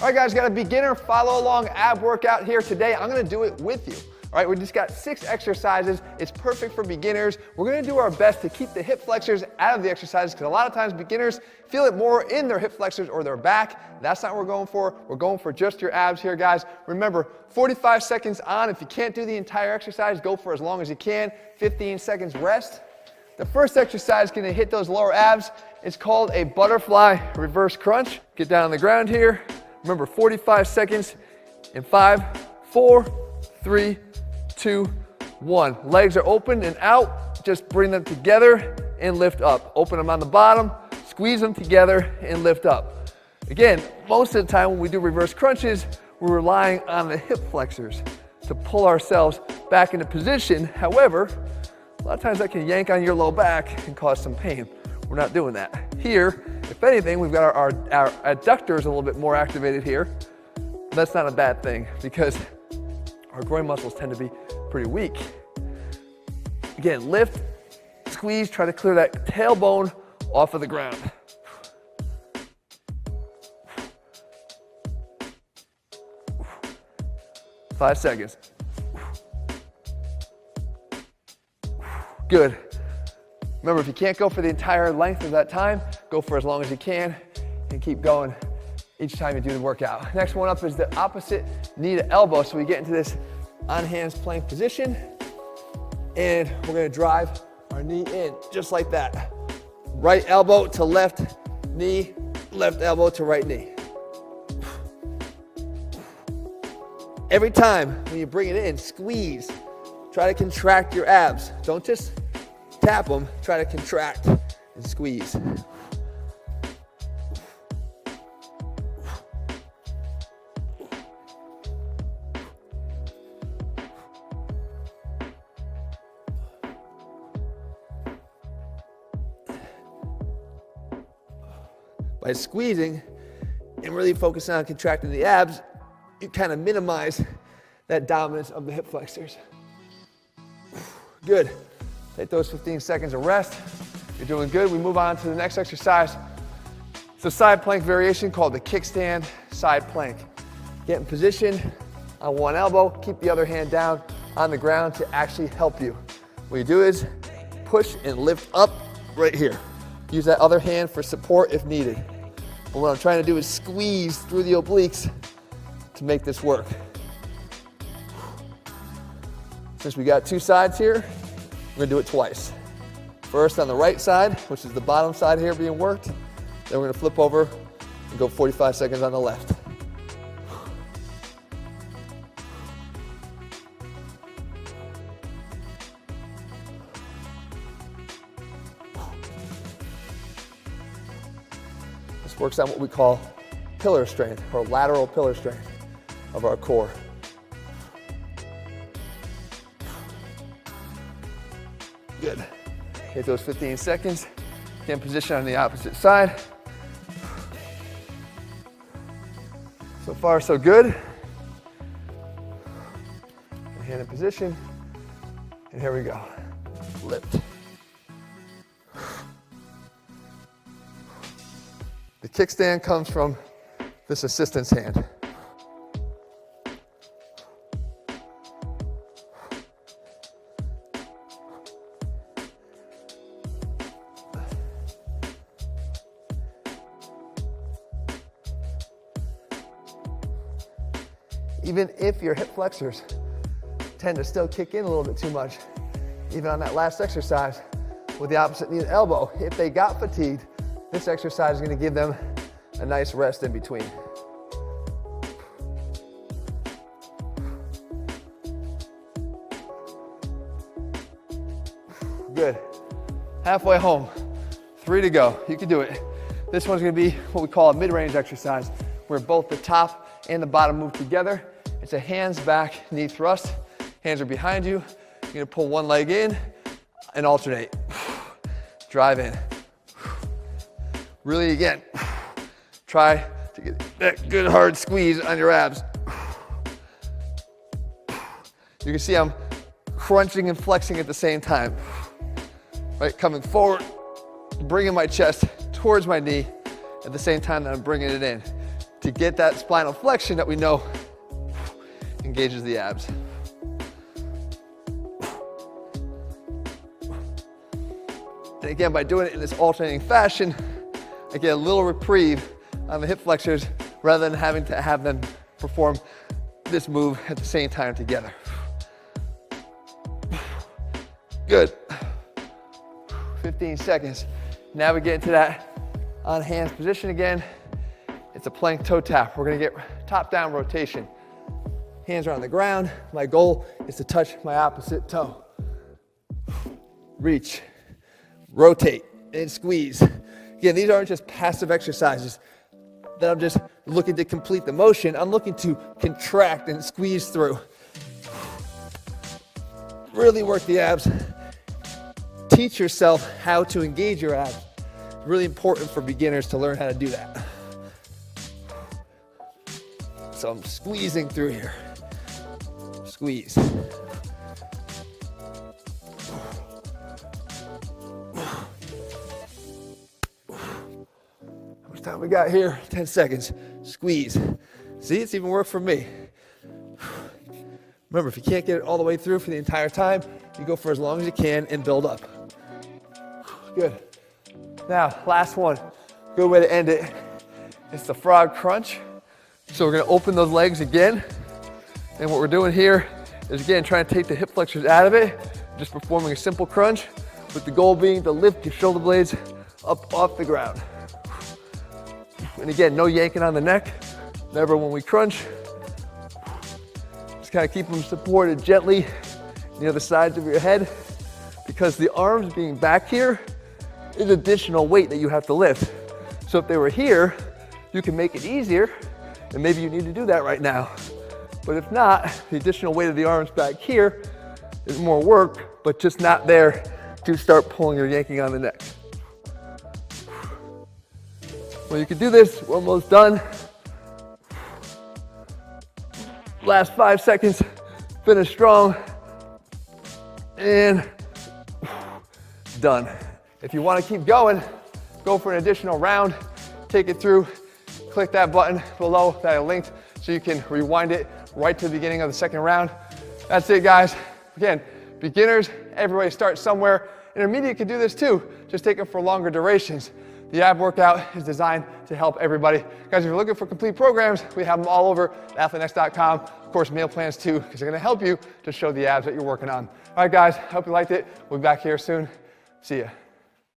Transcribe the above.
All right, guys, got a beginner follow along ab workout here today. I'm gonna do it with you. All right, we just got 6 exercises. It's perfect for beginners. We're gonna do our best to keep the hip flexors out of the exercises because a lot of times beginners feel it more in their hip flexors or their back. That's not what we're going for. We're going for just your abs here, guys. Remember, 45 seconds on. If you can't do the entire exercise, go for as long as you can. 15 seconds rest. The first exercise is gonna hit those lower abs. It's called a butterfly reverse crunch. Get down on the ground here. Remember, 45 seconds in 5, 4, 3, 2, 1. Legs are open and out. Just bring them together and lift up. Open them on the bottom, squeeze them together and lift up. Again, most of the time when we do reverse crunches, we're relying on the hip flexors to pull ourselves back into position. However, a lot of times that can yank on your low back and cause some pain. We're not doing that. Here, if anything, we've got our adductors a little bit more activated here. That's not a bad thing because our groin muscles tend to be pretty weak. Again, lift, squeeze, try to clear that tailbone off of the ground. Five seconds. Good. Remember, if you can't go for the entire length of that time, go for as long as you can and keep going each time you do the workout. Next one up is the opposite knee to elbow. So we get into this on hands plank position and we're gonna drive our knee in just like that. Right elbow to left knee, left elbow to right knee. Every time when you bring it in, squeeze. Try to contract your abs. Don't just tap them, try to contract and squeeze. By squeezing and really focusing on contracting the abs, you kind of minimize that dominance of the hip flexors. Good. Take those 15 seconds of rest. You're doing good. We move on to the next exercise. It's a side plank variation called the kickstand side plank. Get in position on one elbow, keep the other hand down on the ground to actually help you. What you do is push and lift up right here. Use that other hand for support if needed. But what I'm trying to do is squeeze through the obliques to make this work. Since we got 2 sides here, we're gonna do it twice. First on the right side, which is the bottom side here being worked. Then we're gonna flip over and go 45 seconds on the left. This works on what we call pillar strength or lateral pillar strength of our core. Good. Hit those 15 seconds. Get in position on the opposite side. So far, so good. Hand in position. And here we go. Lift. The kickstand comes from this assistance hand. Even if your hip flexors tend to still kick in a little bit too much, even on that last exercise with the opposite knee and elbow, if they got fatigued, this exercise is going to give them a nice rest in between. Good. Halfway home. 3 to go. You can do it. This one's going to be what we call a mid-range exercise, where both the top and the bottom move together. It's a hands back, knee thrust. Hands are behind you. You're gonna pull one leg in and alternate. Drive in. Really again, try to get that good hard squeeze on your abs. You can see I'm crunching and flexing at the same time. Right, coming forward, bringing my chest towards my knee at the same time that I'm bringing it in. to get that spinal flexion that we know engages the abs. And again, by doing it in this alternating fashion, I get a little reprieve on the hip flexors rather than having to have them perform this move at the same time together. Good. 15 seconds. Now we get into that on hands position again. It's a plank toe tap. We're gonna get top down rotation. Hands are on the ground. My goal is to touch my opposite toe. Reach, rotate, and squeeze. Again, these aren't just passive exercises that I'm just looking to complete the motion. I'm looking to contract and squeeze through. Really work the abs. Teach yourself how to engage your abs. It's really important for beginners to learn how to do that. So I'm squeezing through here. Squeeze. How much time we got here? 10 seconds. Squeeze. See, it's even worked for me. Remember, if you can't get it all the way through for the entire time, you go for as long as you can and build up. Good. Now, last one. Good way to end it. It's the frog crunch. So we're gonna open those legs again. And what we're doing here is, again, trying to take the hip flexors out of it, just performing a simple crunch, with the goal being to lift your shoulder blades up off the ground. And again, no yanking on the neck. Never when we crunch. Just kind of keep them supported gently on the other sides of your head, because the arms being back here is additional weight that you have to lift. So if they were here, you can make it easier, and maybe you need to do that right now. But if not, the additional weight of the arms back here is more work, but just not there to start pulling or yanking on the neck. Well, you can do this. We're almost done. Last 5 seconds. Finish strong. And done. If you want to keep going, go for an additional round. Take it through. Click that button below that I linked so you can rewind it right to the beginning of the second round. That's it, guys. Again, beginners, everybody starts somewhere. Intermediate can do this too. Just take it for longer durations. The ab workout is designed to help everybody. Guys, if you're looking for complete programs, we have them all over ATHLEAN-X.com. Of course, meal plans too, because they're gonna help you to show the abs that you're working on. All right, guys, hope you liked it. We'll be back here soon. See ya.